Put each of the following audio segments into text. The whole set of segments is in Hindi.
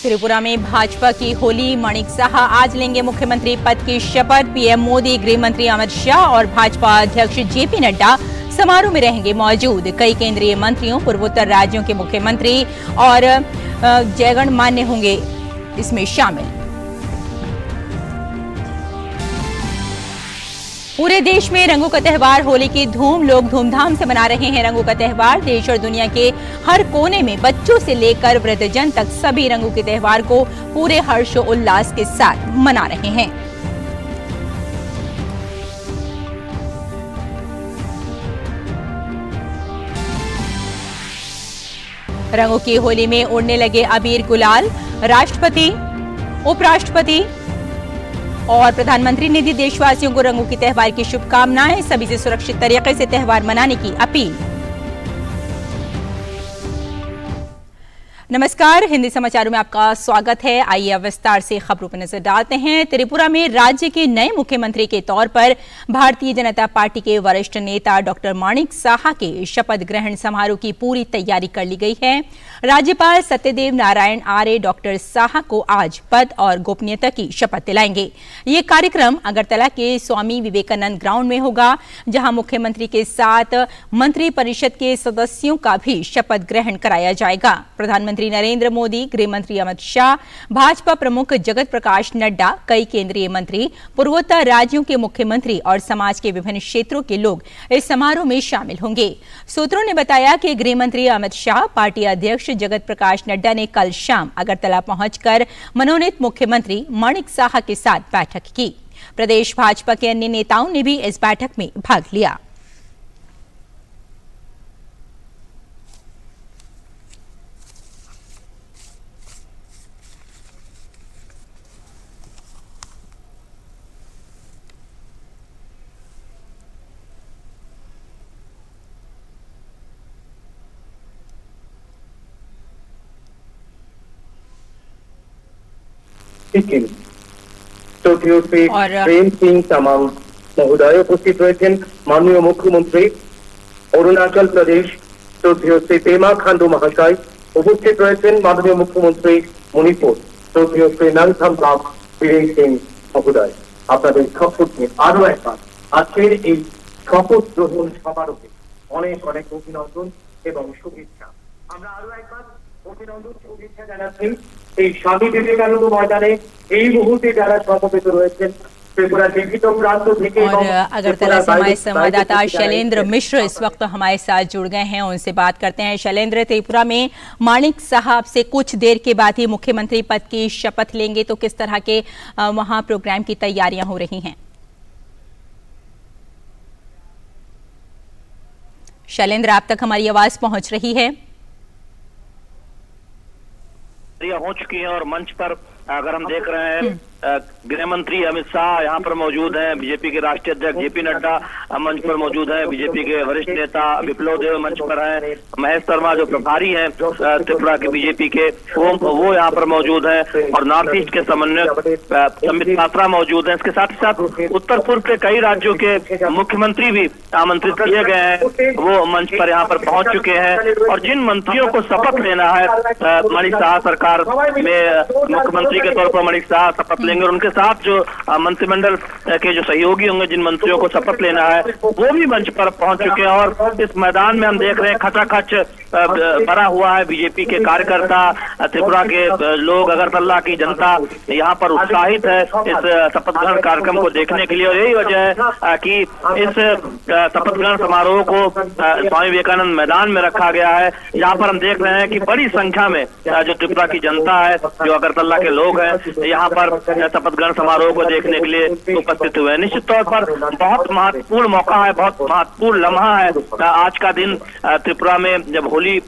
त्रिपुरा में भाजपा की होली। माणिक साहा आज लेंगे मुख्यमंत्री पद की शपथ। पीएम मोदी, गृह मंत्री अमित शाह और भाजपा अध्यक्ष जेपी नड्डा समारोह में रहेंगे मौजूद। कई केंद्रीय मंत्रियों, पूर्वोत्तर राज्यों के मुख्यमंत्री और जयगणमान्य होंगे इसमें शामिल। पूरे देश में रंगों का त्योहार होली की धूम। लोग धूमधाम से मना रहे हैं रंगों का त्योहार। देश और दुनिया के हर कोने में बच्चों से लेकर वृद्धजन तक सभी रंगों के त्योहार को पूरे हर्षोल्लास के साथ मना रहे हैं। रंगों की होली में उड़ने लगे अबीर गुलाल। राष्ट्रपति, उपराष्ट्रपति और प्रधानमंत्री ने दी देशवासियों को रंगों की त्योहार की शुभकामनाएं। सभी से सुरक्षित तरीके से त्योहार मनाने की अपील। नमस्कार, हिंदी समाचारों में आपका स्वागत है। आइए अब विस्तार से खबरों पर नजर डालते हैं। त्रिपुरा में राज्य के नए मुख्यमंत्री के तौर पर भारतीय जनता पार्टी के वरिष्ठ नेता डॉक्टर माणिक साहा के शपथ ग्रहण समारोह की पूरी तैयारी कर ली गई है। राज्यपाल सत्यदेव नारायण आर्य डॉक्टर साहा को आज पद और गोपनीयता की शपथ दिलाएंगे। ये कार्यक्रम अगरतला के स्वामी विवेकानंद ग्राउंड में होगा, जहां मुख्यमंत्री के साथ मंत्री परिषद के सदस्यों का भी शपथ ग्रहण कराया जाएगा। प्रधानमंत्री नरेंद्र मोदी, गृह मंत्री अमित शाह, भाजपा प्रमुख जगत प्रकाश नड्डा, कई केंद्रीय मंत्री, पूर्वोत्तर राज्यों के मुख्यमंत्री और समाज के विभिन्न क्षेत्रों के लोग इस समारोह में शामिल होंगे। सूत्रों ने बताया कि गृह मंत्री अमित शाह, पार्टी अध्यक्ष जगत प्रकाश नड्डा ने कल शाम अगरतला पहुंचकर मनोनीत मुख्यमंत्री माणिक साहा के साथ बैठक की। प्रदेश भाजपा के अन्य नेताओं ने भी इस बैठक में भाग लिया। প্রেম সিং তামাং মহোদয় উপস্থিত রয়েছেন। মাননীয় মুখ্যমন্ত্রী অরুণাচল প্রদেশ শ্রদ্ধেয় শ্রী পেমা খান্ডু মহাশয় উপস্থিত রয়েছেন। মাননীয় মুখ্যমন্ত্রী মণিপুর শ্রদ্ধেয় শ্রী নাংথাম বাপ বীরেন সিং মহোদয়। আপনাদের সকলকে আরো একবার আজকের এই শপথ গ্রহণ সমারোহে অনেক অনেক অভিনন্দন এবং শুভেচ্ছা। আমরা আরো একবার অভিনন্দন শুভেচ্ছা জানাচ্ছি এই স্বামী বিবেকানন্দ ময়দানে এই মুহূর্তে যারা সমবেত রয়েছেন त्रिपुरा के विभिन्न प्रांतों से। और अगरतला से हमारे संवाददाता शैलेंद्र मिश्र इस वक्त हमारे साथ जुड़ गए हैं, उनसे बात करते हैं। शैलेंद्र, त्रिपुरा में माणिक साहब से कुछ देर के बाद ही मुख्यमंत्री पद की शपथ लेंगे, तो किस तरह के वहां प्रोग्राम की तैयारियां हो रही हैं? शैलेंद्र, आप तक हमारी आवाज पहुंच रही है? हो चुकी है और मंच पर अगर हम देख रहे हैं गृह मंत्री अमित शाह यहाँ पर मौजूद हैं, बीजेपी के राष्ट्रीय अध्यक्ष जेपी नड्डा मंच पर मौजूद हैं, बीजेपी के वरिष्ठ नेता विप्लव देव मंच पर हैं, महेश शर्मा जो प्रभारी हैं त्रिपुरा के बीजेपी के वो यहाँ पर मौजूद हैं और नॉर्थ ईस्ट के समन्वयक संबित पात्रा मौजूद हैं। इसके साथ ही साथ उत्तर पूर्व के कई राज्यों के मुख्यमंत्री भी आमंत्रित किए गए हैं, वो मंच पर यहाँ पर पहुंच चुके हैं। और जिन मंत्रियों को शपथ लेना है माणिक साहा सरकार में मुख्यमंत्री के तौर पर माणिक साहा शपथ और उनके साथ जो मंत्रिमंडल के जो सहयोगी होंगे, जिन मंत्रियों को शपथ लेना है, वो भी मंच पर पहुंच चुके हैं। और इस मैदान में हम देख रहे हैं खचाखच भरा हुआ है। बीजेपी के कार्यकर्ता, त्रिपुरा के लोग, अगरतला की जनता यहाँ पर उत्साहित है इस शपथ ग्रहण कार्यक्रम को देखने के लिए। और यही वजह है कि इस शपथ ग्रहण समारोह को स्वामी विवेकानंद मैदान में रखा गया है। यहाँ पर हम देख रहे हैं कि बड़ी संख्या में जो त्रिपुरा की जनता है, जो अगरतला के लोग हैं, यहाँ पर शपथ ग्रहण समारोह को देखने के लिए उपस्थित हुए हैं। निश्चित तौर पर बहुत महत्वपूर्ण मौका है, बहुत महत्वपूर्ण लम्हा है आज का दिन। त्रिपुरा में जब होली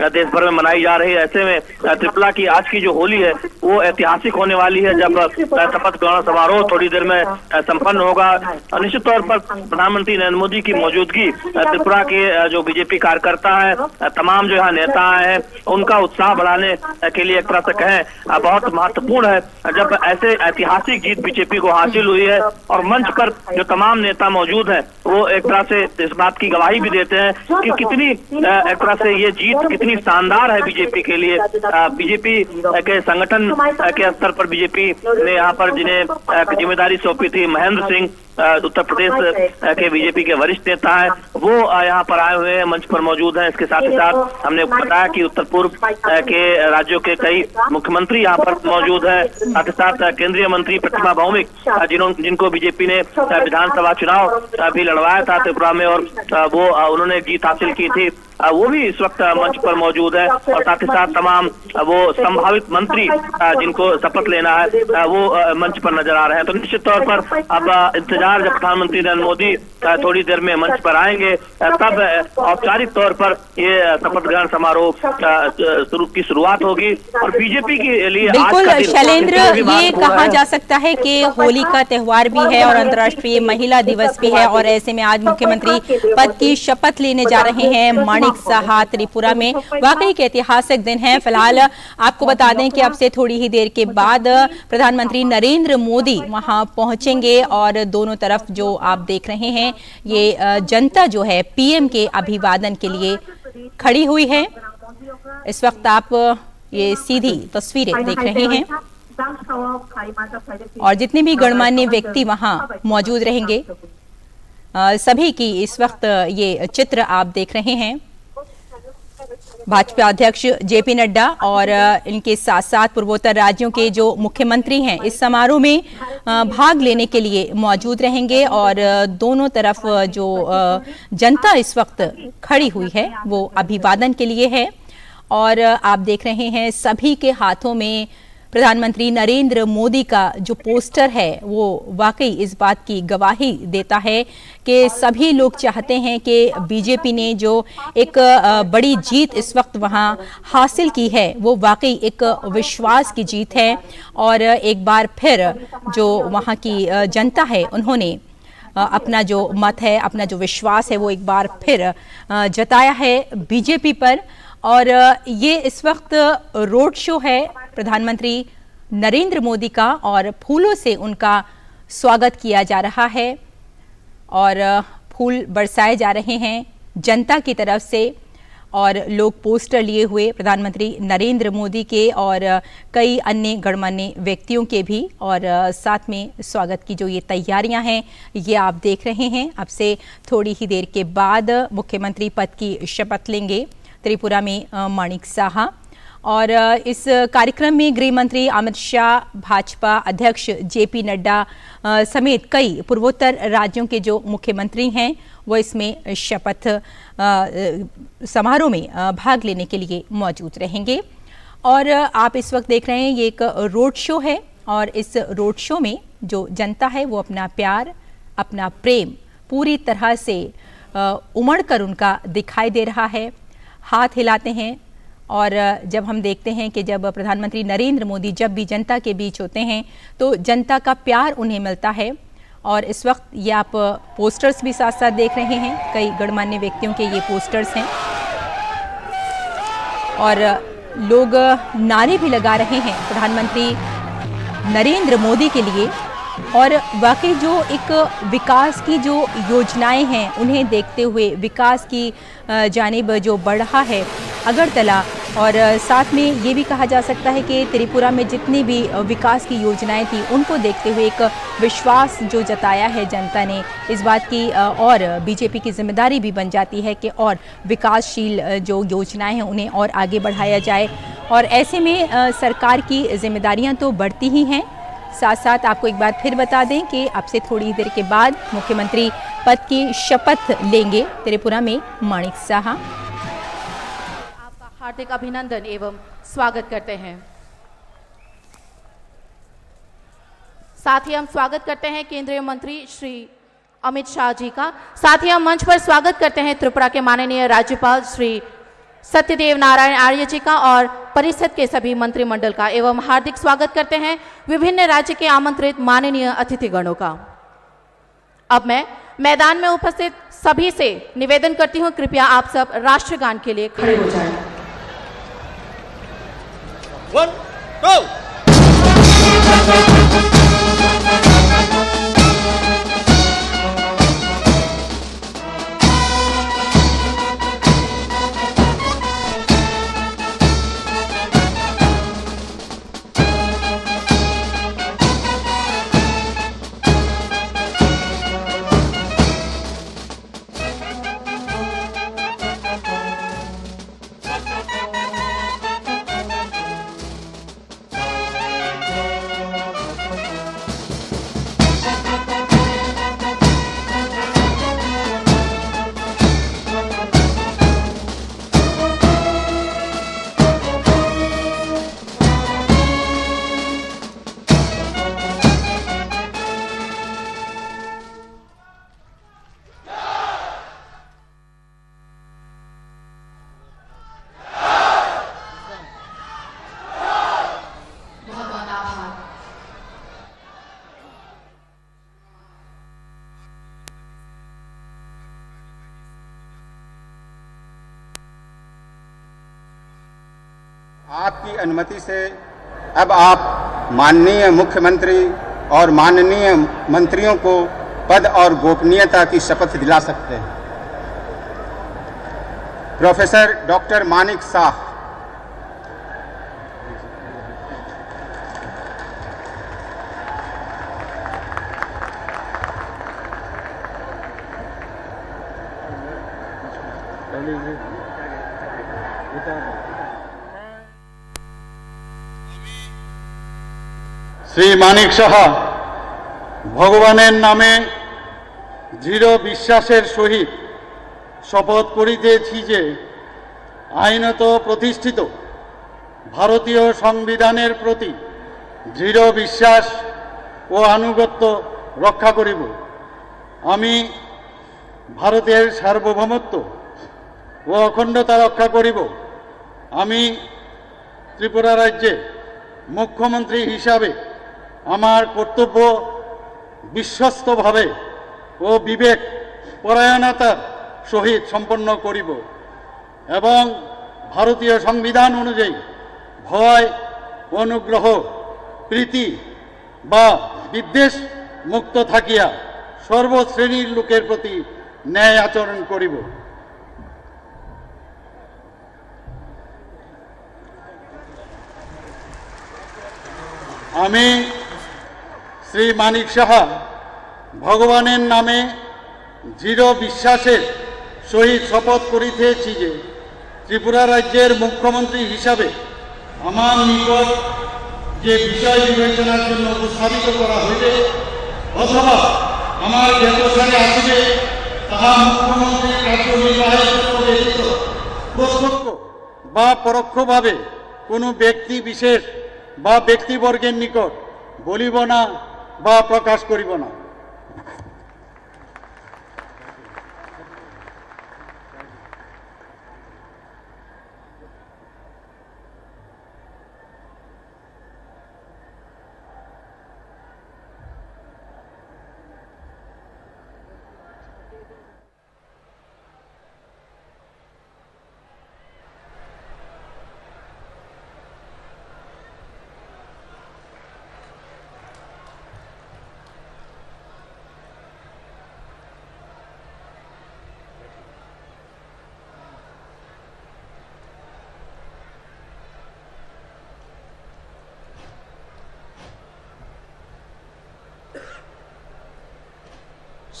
देश भर में मनाई जा रही है, ऐसे में त्रिपुरा की आज की जो होली है वो ऐतिहासिक होने वाली है, जब शपथ ग्रहण समारोह थोड़ी देर में संपन्न होगा। निश्चित तौर पर प्रधानमंत्री नरेंद्र मोदी की मौजूदगी, त्रिपुरा के जो बीजेपी कार्यकर्ता है, तमाम जो यहाँ नेता हैं, उनका उत्साह बढ़ाने के लिए एक तरह से कहें बहुत महत्वपूर्ण है। जब ऐसे ऐतिहासिक जीत बीजेपी को हासिल हुई है और मंच पर जो तमाम नेता मौजूद हैं वो एक तरह से इस बात की गवाही भी देते हैं कि कितनी एक तरह से ये जीत कितनी शानदार है बीजेपी के लिए। बीजेपी के संगठन के स्तर पर बीजेपी ने यहाँ पर जिन्हें जिम्मेदारी सौंपी थी, महेंद्र सिंह उत्तर प्रदेश के बीजेपी के वरिष्ठ नेता हैं, वो यहाँ पर आए हुए हैं, मंच पर मौजूद हैं। इसके साथ ही साथ हमने बताया कि उत्तर पूर्व के राज्यों के कई मुख्यमंत्री यहाँ पर मौजूद हैं, साथ ही साथ केंद्रीय मंत्री प्रतिमा भौमिक जिनको बीजेपी ने विधानसभा चुनाव भी लड़वाया था त्रिपुरा में और वो उन्होंने जीत हासिल की थी, वो भी इस वक्त मंच पर मौजूद है। और साथ ही साथ तमाम वो संभावित मंत्री जिनको शपथ लेना है वो मंच पर नजर आ रहे हैं। तो निश्चित तौर पर अब इंतजार, जब प्रधानमंत्री नरेंद्र मोदी थोड़ी देर में मंच पर आएंगे तब औपचारिक तौर पर ये शपथ ग्रहण समारोह की शुरुआत होगी। और बीजेपी के लिए बिल्कुल शैलेंद्र, ये कहा जा सकता है कि होली का त्योहार भी है और अंतर्राष्ट्रीय महिला दिवस भी है, और ऐसे में आज मुख्यमंत्री पद की शपथ लेने जा रहे हैं माणिक साहा त्रिपुरा में। वाकई एक ऐतिहासिक दिन है। फिलहाल आपको बता दें कि अब से थोड़ी ही देर के बाद प्रधानमंत्री नरेंद्र मोदी वहां पहुंचेंगे और दोनों तरफ जो आप देख रहे हैं ये जनता जो है पीएम के अभिवादन के लिए खड़ी हुई है। इस वक्त आप ये सीधी तस्वीरें देख रहे हैं और जितने भी गणमान्य व्यक्ति वहां मौजूद रहेंगे सभी की इस वक्त ये चित्र आप देख रहे हैं। भाजपा अध्यक्ष जेपी नड्डा और इनके साथ साथ पूर्वोत्तर राज्यों के जो मुख्यमंत्री हैं इस समारोह में भाग लेने के लिए मौजूद रहेंगे और दोनों तरफ जो जनता इस वक्त खड़ी हुई है वो अभिवादन के लिए है। और आप देख रहे हैं सभी के हाथों में प्रधानमंत्री नरेंद्र मोदी का जो पोस्टर है वो वाकई इस बात की गवाही देता है कि सभी लोग चाहते हैं कि बीजेपी ने जो एक बड़ी जीत इस वक्त वहां हासिल की है वो वाकई एक विश्वास की जीत है। और एक बार फिर जो वहां की जनता है उन्होंने अपना जो मत है, अपना जो विश्वास है वो एक बार फिर जताया है बीजेपी पर। और ये इस वक्त रोड शो है प्रधानमंत्री नरेंद्र मोदी का और फूलों से उनका स्वागत किया जा रहा है और फूल बरसाए जा रहे हैं जनता की तरफ से और लोग पोस्टर लिए हुए प्रधानमंत्री नरेंद्र मोदी के और कई अन्य गणमान्य व्यक्तियों के भी। और साथ में स्वागत की जो ये तैयारियां हैं ये आप देख रहे हैं। अब से थोड़ी ही देर के बाद मुख्यमंत्री पद की शपथ लेंगे त्रिपुरा में माणिक साहा। और इस कार्यक्रम में गृह मंत्री अमित शाह, भाजपा अध्यक्ष जेपी नड्डा समेत कई पूर्वोत्तर राज्यों के जो मुख्यमंत्री हैं वो इसमें शपथ समारोह में भाग लेने के लिए मौजूद रहेंगे। और आप इस वक्त देख रहे हैं ये एक रोड शो है और इस रोड शो में जो जनता है वो अपना प्यार, अपना प्रेम पूरी तरह से उमड़ कर उनका दिखाई दे रहा है, हाथ हिलाते हैं। और जब हम देखते हैं कि जब प्रधानमंत्री नरेंद्र मोदी जब भी जनता के बीच होते हैं तो जनता का प्यार उन्हें मिलता है। और इस वक्त ये आप पोस्टर्स भी साथ साथ देख रहे हैं, कई गणमान्य व्यक्तियों के ये पोस्टर्स हैं और लोग नारे भी लगा रहे हैं प्रधानमंत्री नरेंद्र मोदी के लिए। और वाकई जो एक विकास की जो योजनाएं हैं उन्हें देखते हुए विकास की जानिब जो बढ़ रहा है अगरतला, और साथ में ये भी कहा जा सकता है कि त्रिपुरा में जितनी भी विकास की योजनाएं थी उनको देखते हुए एक विश्वास जो जताया है जनता ने इस बात की, और बीजेपी की जिम्मेदारी भी बन जाती है कि और विकासशील जो योजनाएं हैं उन्हें और आगे बढ़ाया जाए। और ऐसे में सरकार की जिम्मेदारियां तो बढ़ती ही हैं। साथ साथ आपको एक बार फिर बता दें कि अब से थोड़ी देर के बाद मुख्यमंत्री पद की शपथ लेंगे त्रिपुरा में माणिक साहा। आपका हार्दिक अभिनंदन एवं स्वागत करते हैं। साथ ही हम स्वागत करते हैं केंद्रीय मंत्री श्री अमित शाह जी का। साथ ही हम मंच पर स्वागत करते हैं त्रिपुरा के माननीय राज्यपाल श्री सत्यदेव नारायण आर्य जी का और परिषद के सभी मंत्रिमंडल का, एवं हार्दिक स्वागत करते हैं विभिन्न राज्य के आमंत्रित माननीय अतिथिगणों का। अब मैं मैदान में उपस्थित सभी से निवेदन करती हूं, कृपया आप सब राष्ट्रगान के लिए खड़े हो जाएं। 1, 2 साथ आपकी अनुमति से अब आप माननीय मुख्यमंत्री और माननीय मंत्रियों को पद और गोपनीयता की शपथ दिला सकते हैं। Professor doctor Manik Saha. শ্রী মানিক সাহা ভগবানের নামে দৃঢ় বিশ্বাসের সহিত শপথ করিতেছি যে আইনত প্রতিষ্ঠিত ভারতীয় সংবিধানের প্রতি দৃঢ় বিশ্বাস ও আনুগত্য রক্ষা করিব। আমি ভারতের সার্বভৌমত্ব ও অখণ্ডতা রক্ষা করিব। আমি ত্রিপুরা রাজ্যে মুখ্যমন্ত্রী হিসাবে আমার কর্তব্য বিশ্বস্তভাবে ও বিবেক পরায়ণতার সহিত সম্পন্ন করিব এবং ভারতীয় সংবিধান অনুযায়ী ভয়, অনুগ্রহ, প্রীতি বা বিদ্বেষ মুক্ত থাকিয়া সর্বশ্রেণীর লোকের প্রতি ন্যায় আচরণ করিব। আমি শ্রী মানিক সাহা ভগবানের নামে দৃঢ় বিশ্বাসের সহিত শপথ করিতেছি যে ত্রিপুরা রাজ্যের মুখ্যমন্ত্রী হিসাবে আমার নিকট যে বিষয় বিবেচনার জন্য উপস্থাপিত করা হইবে অথবা আমার জ্ঞাতসারে আসিবে তাহা মুখ্যমন্ত্রীর কার্যনির্বাহের জন্য ব্যতীত প্রত্যক্ষ বা পরোক্ষভাবে কোনো ব্যক্তি বিশেষ বা ব্যক্তিবর্গের নিকট বলিব না বা প্রকাশ করিব না।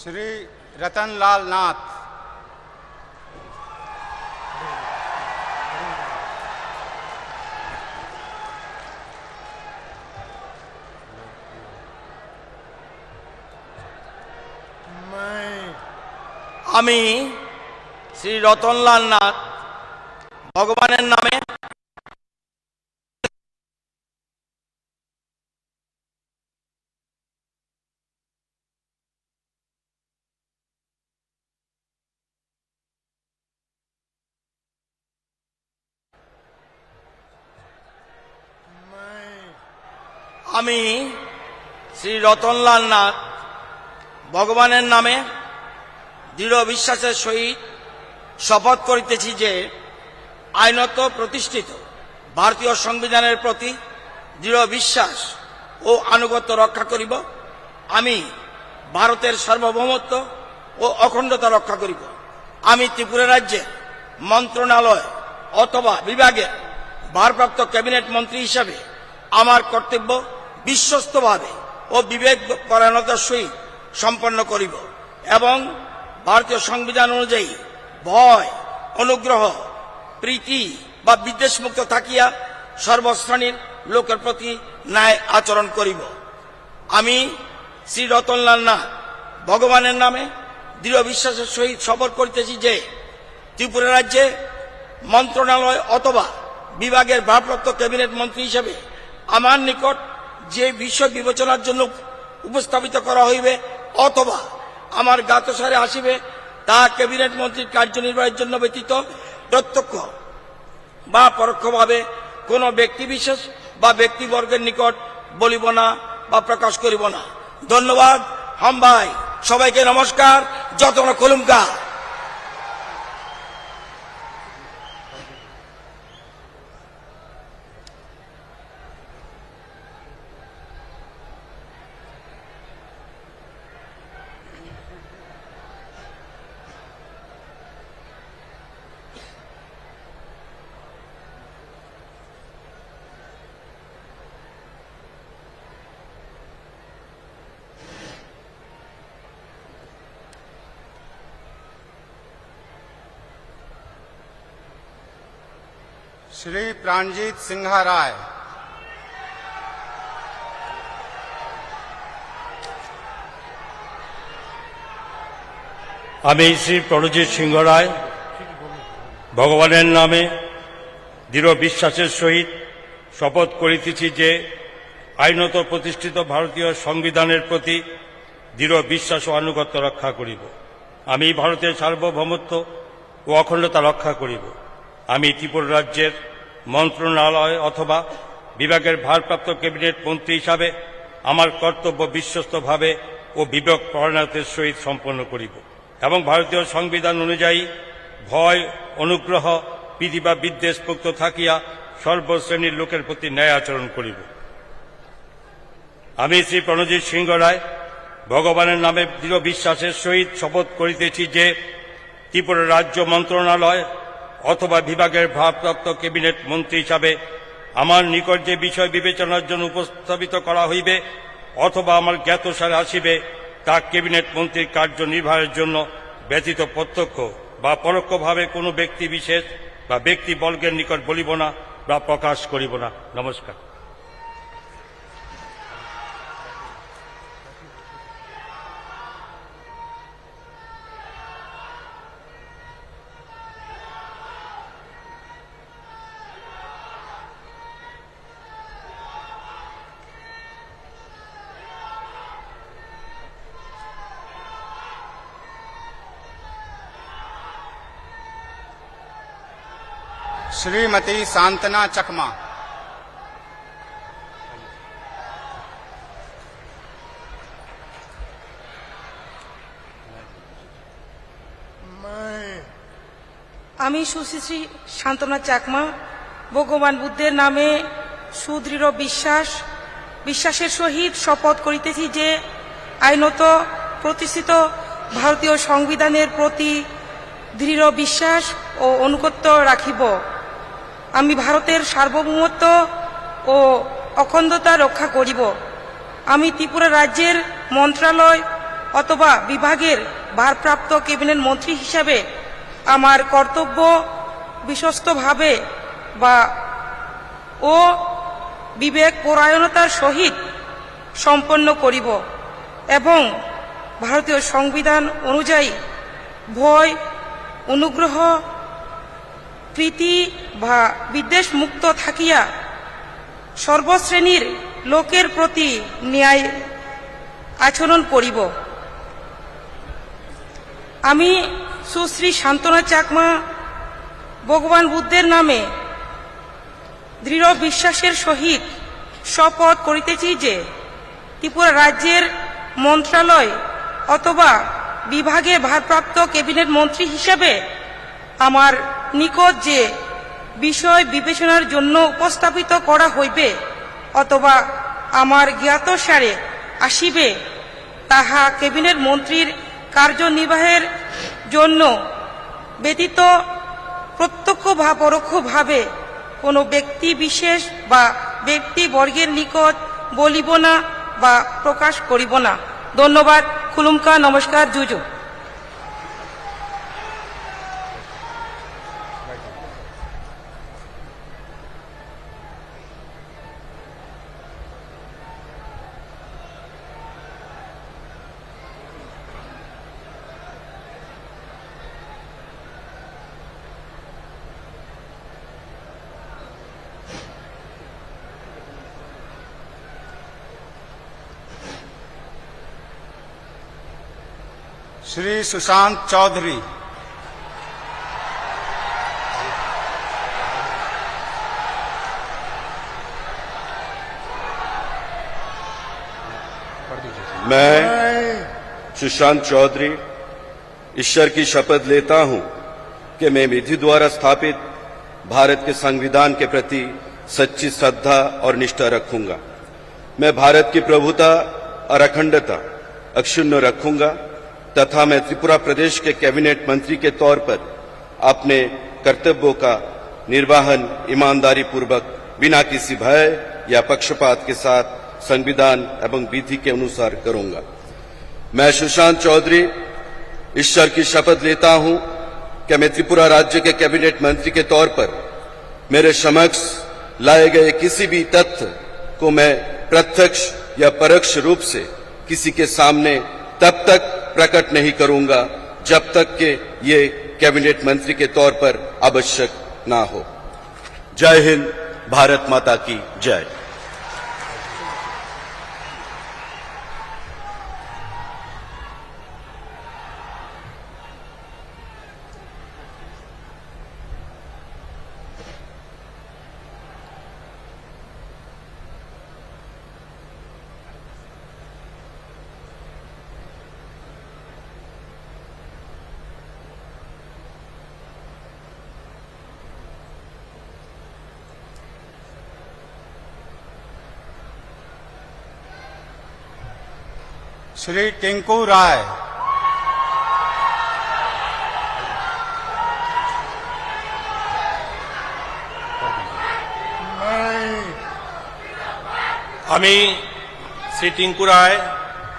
श्री रतनलाल नाथ। আমি শ্রী রতনলাল নাথ ভগবানের নামে আমি শ্রী রতনলাল নাথ ভগবানের নামে দৃঢ় বিশ্বাসের সহিত শপথ করিতেছি যে আইনত প্রতিষ্ঠিত ভারতীয় সংবিধানের প্রতি দৃঢ় বিশ্বাস ও আনুগত্য রক্ষা করিব। আমি ভারতের সার্বভৌমত্ব ও অখণ্ডতা রক্ষা করিব। আমি ত্রিপুরা রাজ্যের মন্ত্রণালয় অথবা বিভাগের ভারপ্রাপ্ত ক্যাবিনেট মন্ত্রী হিসাবে আমার কর্তব্য বিশ্বস্তভাবে ও বিবেক পরায়ণতার সহিত সম্পন্ন করিব এবং ভারতীয় সংবিধান অনুযায়ী ভয়, অনুগ্রহ, প্রীতি বা বিদ্বেষমুক্ত থাকিয়া সর্বশ্রেণীর লোকের প্রতি ন্যায় আচরণ করিব। আমি শ্রী রতনলাল নাথ ভগবানের নামে দৃঢ় বিশ্বাসের সহিত শপথ করিতেছি যে ত্রিপুরা রাজ্যে মন্ত্রণালয় অথবা বিভাগের ভারপ্রাপ্ত ক্যাবিনেট মন্ত্রী হিসেবে আমার নিকট যে বিষয় বিবেচনার জন্য উপস্থাপিত করা হইবে অথবা আমার জ্ঞাতসারে আসিবে তা ক্যাবিনেট মন্ত্রীর কার্যনির্বাহের জন্য ব্যতীত প্রত্যক্ষ বা পরোক্ষভাবে কোনো ব্যক্তিবিশেষ বা ব্যক্তিবর্গের নিকট বলিব না বা প্রকাশ করিব না। ধন্যবাদ। হাম ভাই, সবাইকে নমস্কার। যতক্ষণ কলুমকা। श्री प्राणजीत सिंहा राय, আমি শ্রী প্রণজিৎ সিংহ রায় ভগবানের নামে দৃঢ় বিশ্বাসের সহিত শপথ করিতেছি যে আইনত প্রতিষ্ঠিত ভারতীয় সংবিধানের প্রতি দৃঢ় বিশ্বাস ও আনুগত্য রক্ষা করিব। আমি ভারতের সার্বভৌমত্ব ও অখণ্ডতা রক্ষা করিব। আমি ত্রিপুরা রাজ্যের মন্ত্রণালয় অথবা বিভাগের ভারপ্রাপ্ত ক্যাবিনেট মন্ত্রী হিসাবে আমার কর্তব্য বিশ্বস্তভাবে ও বিবেক পরায়ণতার সহিত সম্পন্ন করিব এবং ভারতীয় সংবিধান অনুযায়ী ভয়, অনুগ্রহ, প্রীতি বা বিদ্বেষ মুক্ত থাকিয়া সর্বশ্রেণীর লোকের প্রতি ন্যায় আচরণ করিব। আমি শ্রী প্রণজিৎ সিংহ রায় ভগবানের নামে দৃঢ় বিশ্বাসের সহিত শপথ করিতেছি যে ত্রিপুরা রাজ্য মন্ত্রণালয় অথবা বিভাগের ভারপ্রাপ্ত ক্যাবিনেট মন্ত্রী হিসাবে আমার নিকট যে বিষয় বিবেচনার জন্য উপস্থাপিত করা হইবে অথবা আমার জ্ঞাতসারে আসিবে তা ক্যাবিনেট মন্ত্রীর কার্যনির্বাহের জন্য ব্যতীত প্রত্যক্ষ বা পরোক্ষভাবে কোনো ব্যক্তি বিশেষ বা ব্যক্তিবর্গের নিকট বলিব না বা প্রকাশ করিব না। নমস্কার। श्रीमती सांतना चकमा, আমি সুশ্রী শান্তনা চাকমা ভগবান বুদ্ধের নামে সুদৃঢ় বিশ্বাসের সহিত শপথ করিতেছি যে আইনত প্রতিষ্ঠিত ভারতীয় সংবিধানের প্রতি দৃঢ় বিশ্বাস ও আনুগত্য রাখিব। আমি ভারতের সার্বভৌমত্ব ও অখণ্ডতা রক্ষা করিব। আমি ত্রিপুরা রাজ্যের মন্ত্রণালয় অথবা বিভাগের ভারপ্রাপ্ত ক্যাবিনেট মন্ত্রী হিসাবে আমার কর্তব্য বিশ্বস্তভাবে ও বিবেক পরায়ণতার সহিত সম্পন্ন করিব এবং ভারতীয় সংবিধান অনুযায়ী ভয়, অনুগ্রহ, প্রীতি বা বিদ্বেষ মুক্ত থাকিয়া সর্বশ্রেণীর লোকের প্রতি ন্যায় আচরণ করিব। আমি সুশ্রী শান্তনা চাকমা ভগবান বুদ্ধের নামে দৃঢ় বিশ্বাসের সহিত শপথ করিতেছি যে ত্রিপুরা রাজ্যের মন্ত্রণালয় অথবা বিভাগের ভারপ্রাপ্ত ক্যাবিনেট মন্ত্রী হিসাবে আমার নিকট যে বিষয় বিবেচনার জন্য উপস্থাপিত করা হইবে অথবা আমার জ্ঞাতসারে আসিবে তাহা ক্যাবিনেট মন্ত্রীর কার্যনির্বাহের জন্য ব্যতীত প্রত্যক্ষ বা পরোক্ষভাবে কোনো ব্যক্তি বিশেষ বা ব্যক্তিবর্গের নিকট বলিব না বা প্রকাশ করিব না। ধন্যবাদ। খুলুমকা। নমস্কার। জুজু। श्री सुशांत चौधरी, मैं सुशांत चौधरी ईश्वर की शपथ लेता हूं कि मैं विधि द्वारा स्थापित भारत के संविधान के प्रति सच्ची श्रद्धा और निष्ठा रखूंगा। मैं भारत की प्रभुता और अखंडता अक्षुण्ण रखूंगा तथा मैं त्रिपुरा प्रदेश के कैबिनेट मंत्री के तौर पर अपने कर्तव्यों का निर्वहन ईमानदारी पूर्वक बिना किसी भय या पक्षपात के साथ संविधान एवं विधि के अनुसार करूंगा। मैं सुशांत चौधरी ईश्वर की शपथ लेता हूं कि मैं त्रिपुरा राज्य के कैबिनेट मंत्री के तौर पर मेरे समक्ष लाए गए किसी भी तथ्य को मैं प्रत्यक्ष या परोक्ष रूप से किसी के सामने तब तक प्रकट नहीं करूंगा जब तक कि ये कैबिनेट मंत्री के तौर पर आवश्यक ना हो। जय हिंद, भारत माता की जय। श्री टिंकू राय, আমি শ্রী টিঙ্কু রায়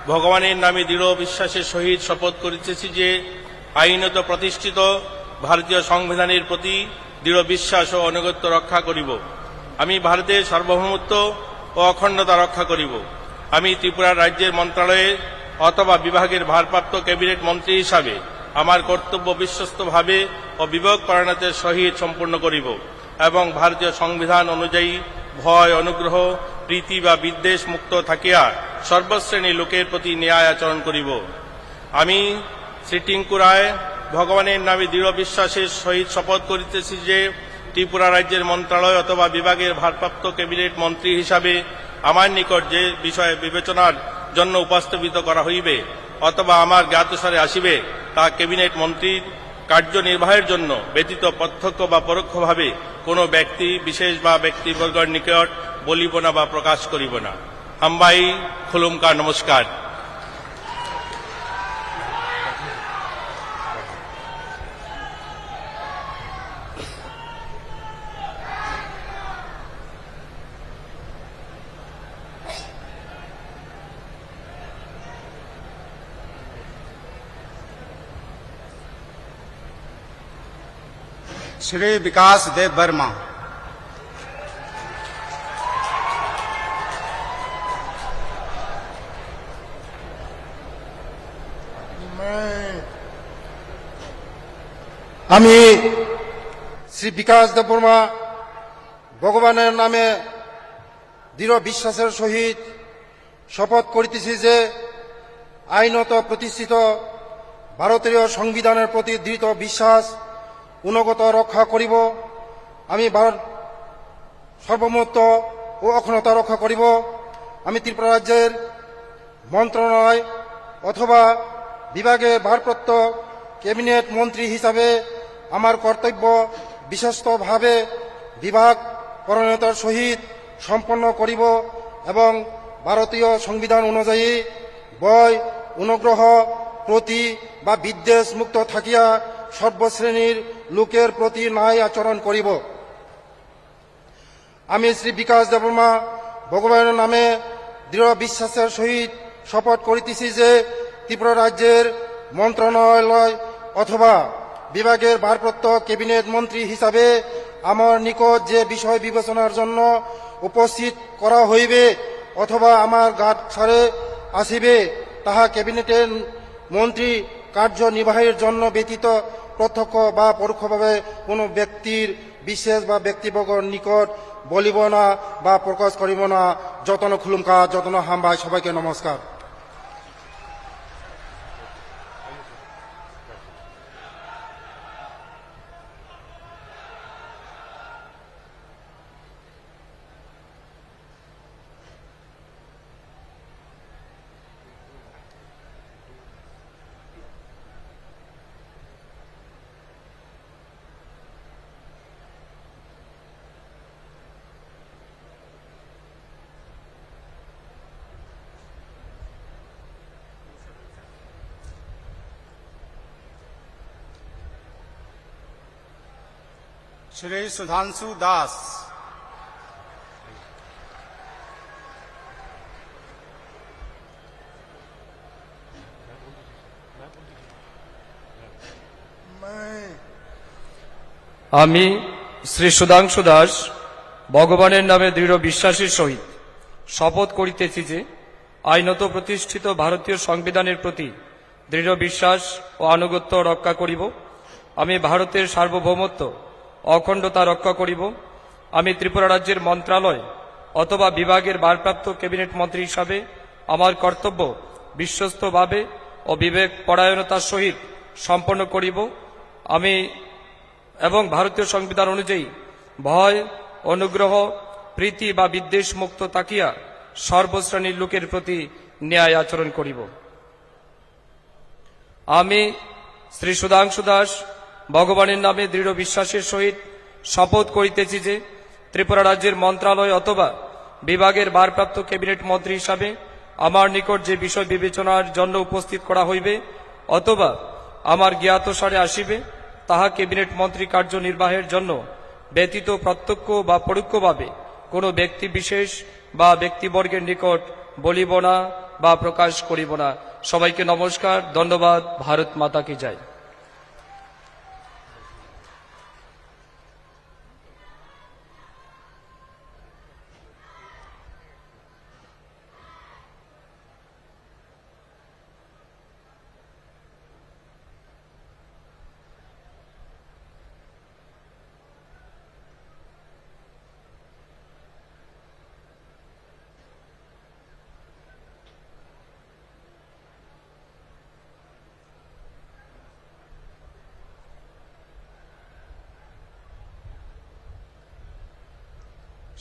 ভগবানের নামে দৃঢ় বিশ্বাসের সহিত শপথ করিতেছি যে আইনত প্রতিষ্ঠিত ভারতীয় সংবিধানের প্রতি দৃঢ় বিশ্বাস ও আনুগত্য রক্ষা করিব। আমি ভারতের সার্বভৌমত্ব ও অখণ্ডতা রক্ষা করিব। আমি ত্রিপুরা রাজ্যের মন্ত্রণালয়ে অথবা বিভাগের ভারপ্রাপ্ত ক্যাবিনেট মন্ত্রী হিসাবে আমার কর্তব্য বিশ্বস্তভাবে ও বিবেকপরায়ণতার সহিত সম্পূর্ণ করিব এবং ভারতীয় সংবিধান অনুযায়ী ভয়, অনুগ্রহ, প্রীতি বা বিদ্বেষ মুক্ত থাকিয়া সর্বশ্রেণীর লোকের প্রতি ন্যায় আচরণ করিব। আমি শ্রী টিঙ্কু রায় ভগবানের নামে দৃঢ় বিশ্বাসের সহিত শপথ করিতেছি যে ত্রিপুরা রাজ্যের মন্ত্রণালয় অথবা বিভাগের ভারপ্রাপ্ত ক্যাবিনেট মন্ত্রী হিসাবে আমার নিকট যে বিষয়ে বিবেচনার জন্য উপস্থাপিত করা হইবে অথবা আমার জ্ঞাতসারে আসিবে তা ক্যাবিনেট মন্ত্রীর কার্যনির্বাহের জন্য ব্যতীত প্রত্যক্ষ বা পরোক্ষভাবে কোনো ব্যক্তি বিশেষ বা ব্যক্তিবর্গের নিকট বলিব না বা প্রকাশ করিব না। হাম্বাই খুলুমকা, নমস্কার। श्री विकास देव वर्मा, আমি শ্রী বিকাশ দেববর্মা ভগবানের নামে দৃঢ় বিশ্বাসের সহিত শপথ করিতেছি যে আইনত প্রতিষ্ঠিত ভারতীয় সংবিধানের প্রতি দৃঢ় বিশ্বাস গুণগত রক্ষা করিব। আমি ভারত সার্বভৌমত্ব ও অখণ্ডতা রক্ষা করিব। আমি ত্রিপুরা রাজ্যের মন্ত্রণালয় অথবা বিভাগের ভারপ্রাপ্ত ক্যাবিনেট মন্ত্রী হিসাবে আমার কর্তব্য বিশ্বস্তভাবে বিভাগ পরায়ণতার সহিত সম্পন্ন করিব এবং ভারতীয় সংবিধান অনুযায়ী ভয়, অনুগ্রহ, প্রতি বা বিদ্বেষ মুক্ত থাকিয়া সর্বশ্রেণীর লোকের প্রতি ন্যায় আচরণ করিব। আমি শ্রী বিকাশ দেববর্মা ভগবানের নামে দৃঢ় বিশ্বাসের সহিত শপথ করিতেছি যে ত্রিপুরা রাজ্যের মন্ত্রণালয় অথবা বিভাগের ভারপ্রাপ্ত ক্যাবিনেট মন্ত্রী হিসাবে আমার নিকট যে বিষয় বিবেচনার জন্য উপস্থিত করা হইবে অথবা আমার জ্ঞাতসারে আসিবে তাহা ক্যাবিনেটের মন্ত্রী কার্যনির্বাহের জন্য ব্যতীত প্রত্যক্ষ বা পরোক্ষভাবে কোনো ব্যক্তির বিশেষ বা ব্যক্তিবর্গের নিকট বলিব না বা প্রকাশ করিব না। যতন খুলুমকা, যতন হামবাই। সবাইকে নমস্কার। श्री सुधांशु दास, আমি শ্রী সুধাংশু দাস ভগবানের নামে দৃঢ় বিশ্বাসের সহিত শপথ করিতেছি যে আইনত প্রতিষ্ঠিত ভারতীয় সংবিধানের প্রতি দৃঢ় বিশ্বাস ও আনুগত্য রক্ষা করিব। আমি ভারতের সার্বভৌমত্ব অখণ্ডতা রক্ষা করিব। আমি ত্রিপুরা রাজ্যের মন্ত্রণালয় অথবা বিভাগের ভারপ্রাপ্ত ক্যাবিনেট মন্ত্রী হিসাবে আমার কর্তব্য বিশ্বস্তভাবে ও বিবেক পরায়ণতার সহিত সম্পন্ন করিব। আমি এবং ভারতীয় সংবিধান অনুযায়ী ভয়, অনুগ্রহ, প্রীতি বা বিদ্বেষ মুক্ত তাকিয়া সর্বশ্রেণীর লোকের প্রতি ন্যায় আচরণ করিব। আমি শ্রী সুধাংশু দাস ভগবানের নামে দৃঢ় বিশ্বাসের সহিত শপথ করিতেছি যে ত্রিপুরা রাজ্যের মন্ত্রণালয় অথবা বিভাগের ভারপ্রাপ্ত ক্যাবিনেট মন্ত্রী হিসাবে আমার নিকট যে বিষয় বিবেচনার জন্য উপস্থিত করা হইবে অথবা আমার জ্ঞাতসারে আসিবে তাহা ক্যাবিনেট মন্ত্রী কার্য নির্বাহের জন্য ব্যতীত প্রত্যক্ষ বা পরোক্ষভাবে কোনো ব্যক্তি বিশেষ বা ব্যক্তিবর্গের নিকট বলিব না বা প্রকাশ করিব না। সবাইকে নমস্কার, ধন্যবাদ। ভারত মাতা কি জয়।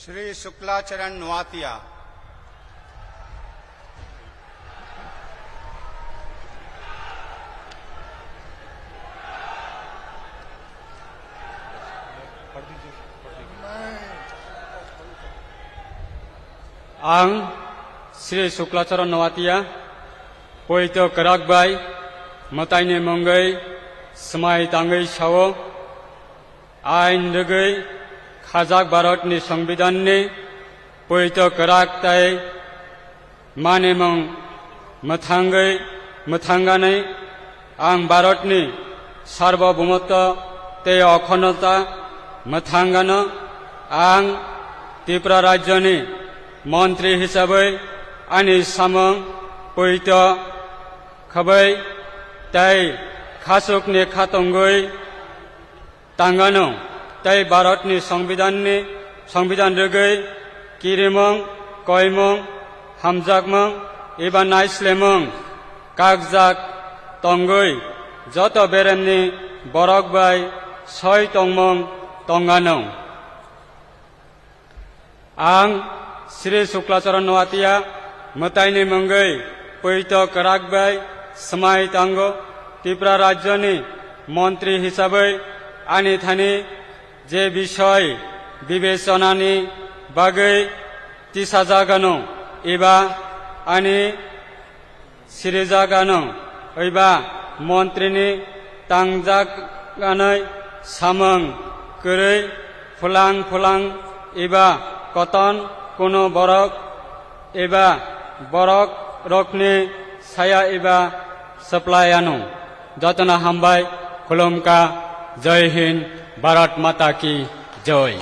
श्री शुक्लाचरण नोआतिया। आं श्री शुक्लाचरण नवातिया पवित्र कराकबाई मताइने मंगै समाय तांगै सावो आइन रगै खाजाक भारतनि संविधाननि पवित्र कराक ताय माने मंग मथांगै मथांगानै आं भारतनि सार्वभौमत्व ते अखण्डता मथांगानो आं त्रिपुरा राज्यनि मन्त्री हिसाबै आंनि सामों पवित्र खबै ताय खासुकनि खातंगै तांगानो ताय भारतनि संविधान रगै किरिमं कयमं हामजाकमं एबा नाइस्लेमं कागजाक तंगै जत बेरेमनि बरकबाय सय तंमं तंगानो आं श्री शुक्लाचरण नवातिया मताइनि मंगै पवित्र कराकबाई समाय तांगो त्रिपुरा राज्यनि मन्त्री हिसाबै आंनि थानि जे विषय विवेचनानि बागै तिसाजागानो एबा आंनि सिरिजागानो एबा मन्त्रिनि तांजागानै सामों करै फुलां फुलां एबा कतन कोनो बरक एबा बरक रकनि साया एबा सप्लायानो जतना हामबाय खुलुमका। जय हिंद, भारत माता की जय।